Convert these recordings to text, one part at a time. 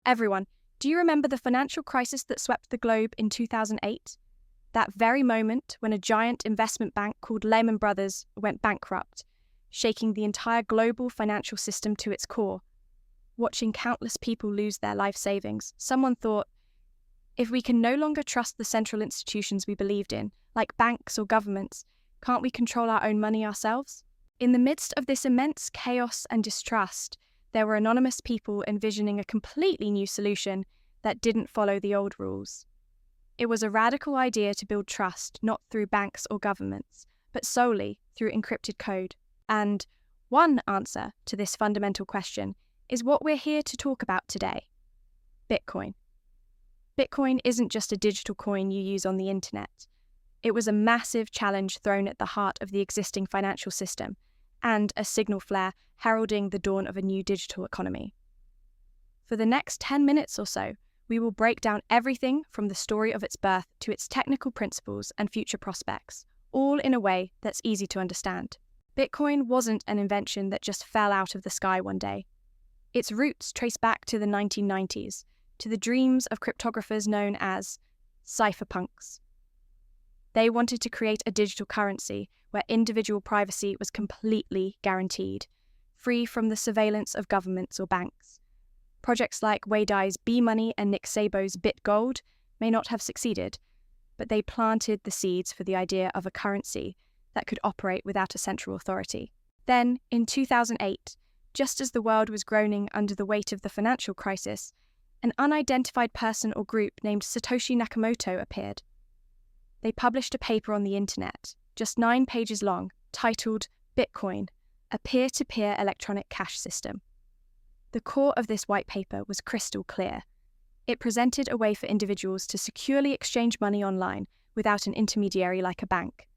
Everyone, do you remember the financial crisis that swept the globe in 2008? That very moment when a giant investment bank called Lehman Brothers went bankrupt, shaking the entire global financial system to its core. Watching countless people lose their life savings, someone thought, if we can no longer trust the central institutions we believed in, like banks or governments, can't we control our own money ourselves? In the midst of this immense chaos and distrust, there were anonymous people envisioning a completely new solution that didn't follow the old rules. It was a radical idea to build trust not through banks or governments, but solely through encrypted code. And one answer to this fundamental question is what we're here to talk about today: Bitcoin. Bitcoin isn't just a digital coin you use on the internet. It was a massive challenge thrown at the heart of the existing financial system, and a signal flare heralding the dawn of a new digital economy. For the next 10 minutes or so, we will break down everything from the story of its birth to its technical principles and future prospects, all in a way that's easy to understand. Bitcoin wasn't an invention that just fell out of the sky one day. Its roots trace back to the 1990s, to the dreams of cryptographers known as cypherpunks. They wanted to create a digital currency where individual privacy was completely guaranteed, free from the surveillance of governments or banks. Projects like Weidai's B-Money and Nick Szabo's BitGold may not have succeeded, but they planted the seeds for the idea of a currency that could operate without a central authority. Then, in 2008, just as the world was groaning under the weight of the financial crisis, an unidentified person or group named Satoshi Nakamoto appeared. They published a paper on the internet, just 9 pages long, titled Bitcoin, a peer-to-peer electronic cash system. The core of this white paper was crystal clear. It presented a way for individuals to securely exchange money online without an intermediary like a bank.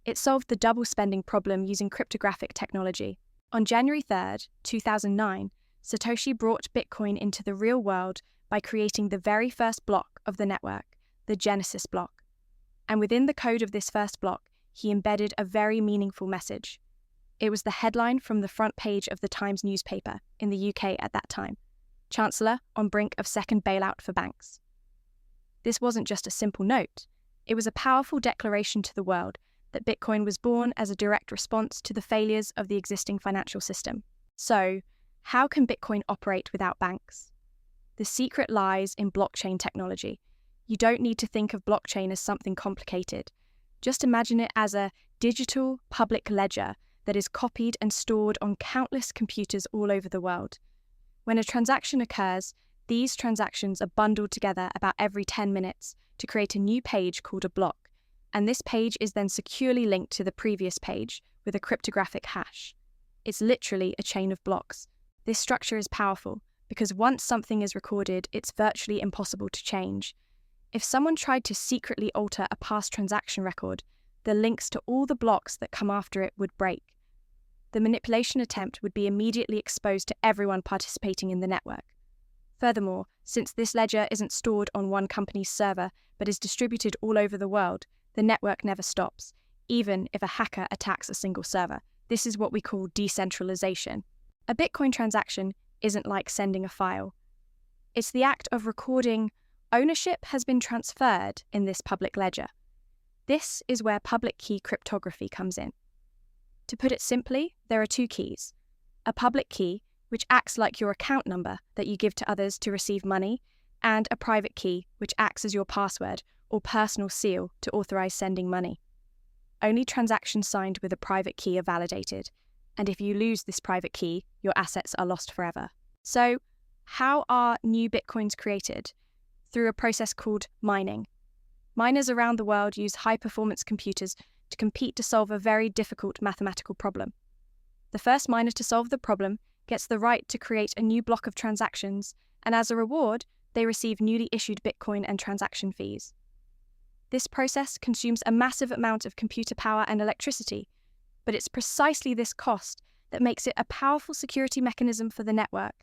It solved the double spending problem using cryptographic technology. On January 3rd, 2009, Satoshi brought Bitcoin into the real world by creating the very first block of the network, the Genesis block. And within the code of this first block, he embedded a very meaningful message. It was the headline from the front page of the Times newspaper in the UK at that time: Chancellor on brink of second bailout for banks. This wasn't just a simple note. It was a powerful declaration to the world that Bitcoin was born as a direct response to the failures of the existing financial system. So, how can Bitcoin operate without banks? The secret lies in blockchain technology. You don't need to think of blockchain as something complicated. Just imagine it as a digital public ledger that is copied and stored on countless computers all over the world. When a transaction occurs, these transactions are bundled together about every 10 minutes to create a new page called a block, and this page is then securely linked to the previous page with a cryptographic hash. It's literally a chain of blocks. This structure is powerful because once something is recorded, it's virtually impossible to change. If someone tried to secretly alter a past transaction record, the links to all the blocks that come after it would break. The manipulation attempt would be immediately exposed to everyone participating in the network. Furthermore, since this ledger isn't stored on one company's server but is distributed all over the world, the network never stops, even if a hacker attacks a single server. This is what we call decentralization. A Bitcoin transaction isn't like sending a file. It's the act of recording ownership has been transferred in this public ledger. This is where public key cryptography comes in. To put it simply, there are 2 keys: a public key, which acts like your account number that you give to others to receive money, and a private key, which acts as your password or personal seal to authorize sending money. Only transactions signed with a private key are validated, and if you lose this private key, your assets are lost forever. So, how are new Bitcoins created? Through a process called mining. Miners around the world use high-performance computers to compete to solve a very difficult mathematical problem. The first miner to solve the problem gets the right to create a new block of transactions, and as a reward, they receive newly issued Bitcoin and transaction fees. This process consumes a massive amount of computer power and electricity, but it's precisely this cost that makes it a powerful security mechanism for the network,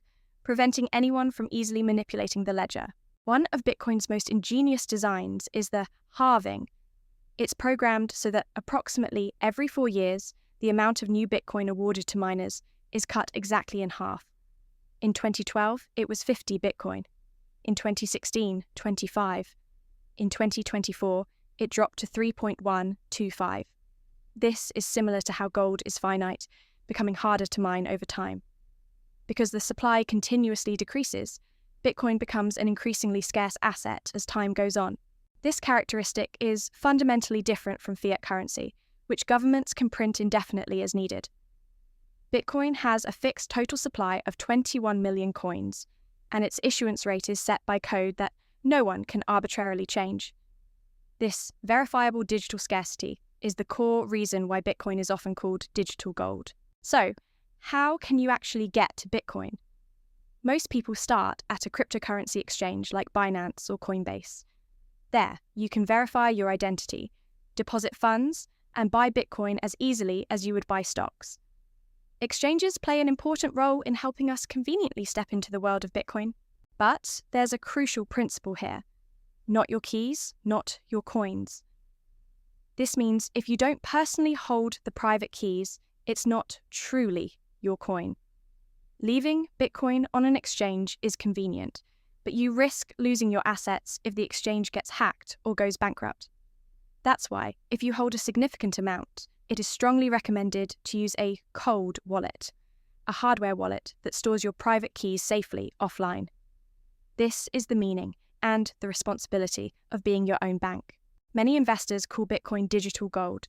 preventing anyone from easily manipulating the ledger. One of Bitcoin's most ingenious designs is the halving. It's programmed so that approximately every 4 years, the amount of new Bitcoin awarded to miners is cut exactly in half. In 2012, it was 50 Bitcoin. In 2016, 25. In 2024, it dropped to 3.125. This is similar to how gold is finite, becoming harder to mine over time. Because the supply continuously decreases, Bitcoin becomes an increasingly scarce asset as time goes on. This characteristic is fundamentally different from fiat currency, which governments can print indefinitely as needed. Bitcoin has a fixed total supply of 21 million coins, and its issuance rate is set by code that no one can arbitrarily change. This verifiable digital scarcity is the core reason why Bitcoin is often called digital gold. So, how can you actually get to Bitcoin? Most people start at a cryptocurrency exchange like Binance or Coinbase. There, you can verify your identity, deposit funds, and buy Bitcoin as easily as you would buy stocks. Exchanges play an important role in helping us conveniently step into the world of Bitcoin. But there's a crucial principle here. Not your keys, not your coins. This means if you don't personally hold the private keys, it's not truly your coin. Leaving Bitcoin on an exchange is convenient, but you risk losing your assets if the exchange gets hacked or goes bankrupt. That's why, if you hold a significant amount, it is strongly recommended to use a cold wallet, a hardware wallet that stores your private keys safely offline. This is the meaning and the responsibility of being your own bank. Many investors call Bitcoin digital gold.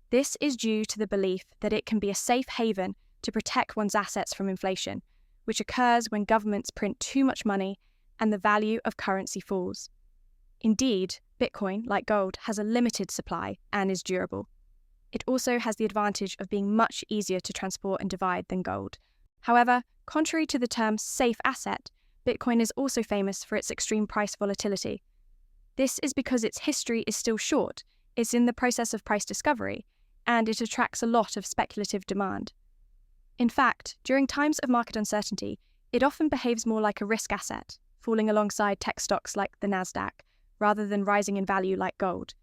This is due to the belief that it can be a safe haven to protect one's assets from inflation, which occurs when governments print too much money and the value of currency falls. Indeed, Bitcoin, like gold, has a limited supply and is durable. It also has the advantage of being much easier to transport and divide than gold. However, contrary to the term safe asset, Bitcoin is also famous for its extreme price volatility. This is because its history is still short, it's in the process of price discovery, and it attracts a lot of speculative demand. In fact, during times of market uncertainty, it often behaves more like a risk asset, falling alongside tech stocks like the Nasdaq, rather than rising in value like gold.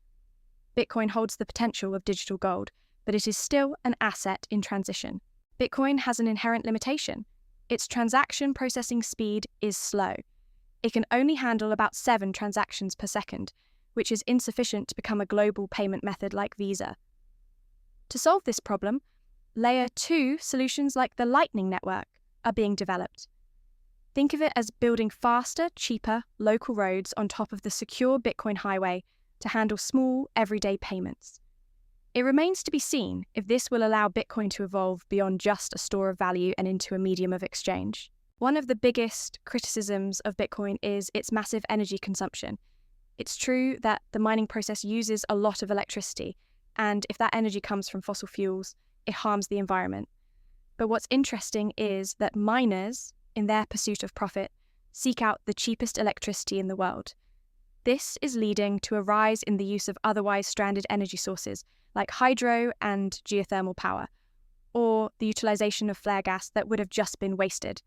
Bitcoin holds the potential of digital gold, but it is still an asset in transition. Bitcoin has an inherent limitation. Its transaction processing speed is slow. It can only handle about 7 transactions per second, which is insufficient to become a global payment method like Visa. To solve this problem, Layer 2 solutions like the Lightning Network are being developed. Think of it as building faster, cheaper, local roads on top of the secure Bitcoin highway to handle small, everyday payments. It remains to be seen if this will allow Bitcoin to evolve beyond just a store of value and into a medium of exchange. One of the biggest criticisms of Bitcoin is its massive energy consumption. It's true that the mining process uses a lot of electricity, and if that energy comes from fossil fuels, it harms the environment. But what's interesting is that miners, in their pursuit of profit, seek out the cheapest electricity in the world. This is leading to a rise in the use of otherwise stranded energy sources like hydro and geothermal power, or the utilization of flare gas that would have just been wasted.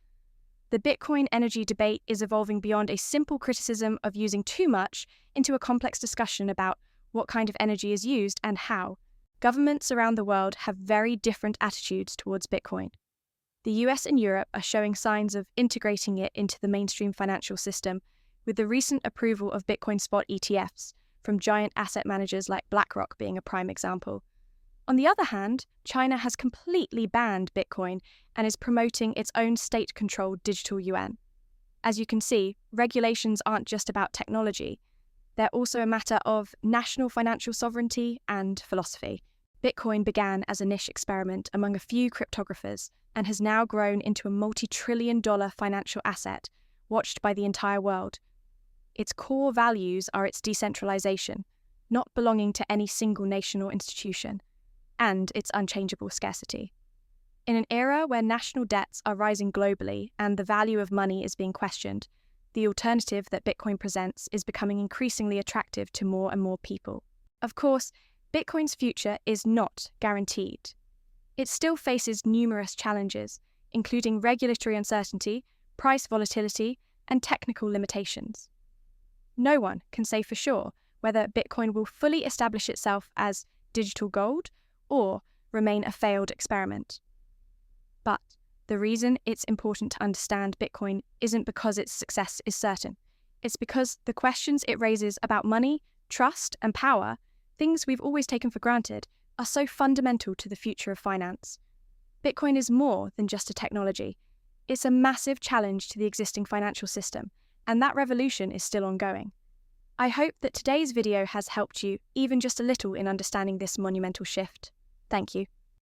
The Bitcoin energy debate is evolving beyond a simple criticism of using too much into a complex discussion about what kind of energy is used and how. Governments around the world have very different attitudes towards Bitcoin. The US and Europe are showing signs of integrating it into the mainstream financial system, with the recent approval of Bitcoin spot ETFs from giant asset managers like BlackRock being a prime example. On the other hand, China has completely banned Bitcoin and is promoting its own state-controlled digital yuan. As you can see, regulations aren't just about technology. They're also a matter of national financial sovereignty and philosophy. Bitcoin began as a niche experiment among a few cryptographers and has now grown into a multi-trillion-dollar financial asset watched by the entire world. Its core values are its decentralization, not belonging to any single nation or institution, and its unchangeable scarcity. In an era where national debts are rising globally and the value of money is being questioned, the alternative that Bitcoin presents is becoming increasingly attractive to more and more people. Of course, Bitcoin's future is not guaranteed. It still faces numerous challenges, including regulatory uncertainty, price volatility, and technical limitations. No one can say for sure whether Bitcoin will fully establish itself as digital gold or remain a failed experiment. But the reason it's important to understand Bitcoin isn't because its success is certain. It's because the questions it raises about money, trust, and power, things we've always taken for granted, are so fundamental to the future of finance. Bitcoin is more than just a technology. It's a massive challenge to the existing financial system, and that revolution is still ongoing. I hope that today's video has helped you even just a little in understanding this monumental shift. Thank you.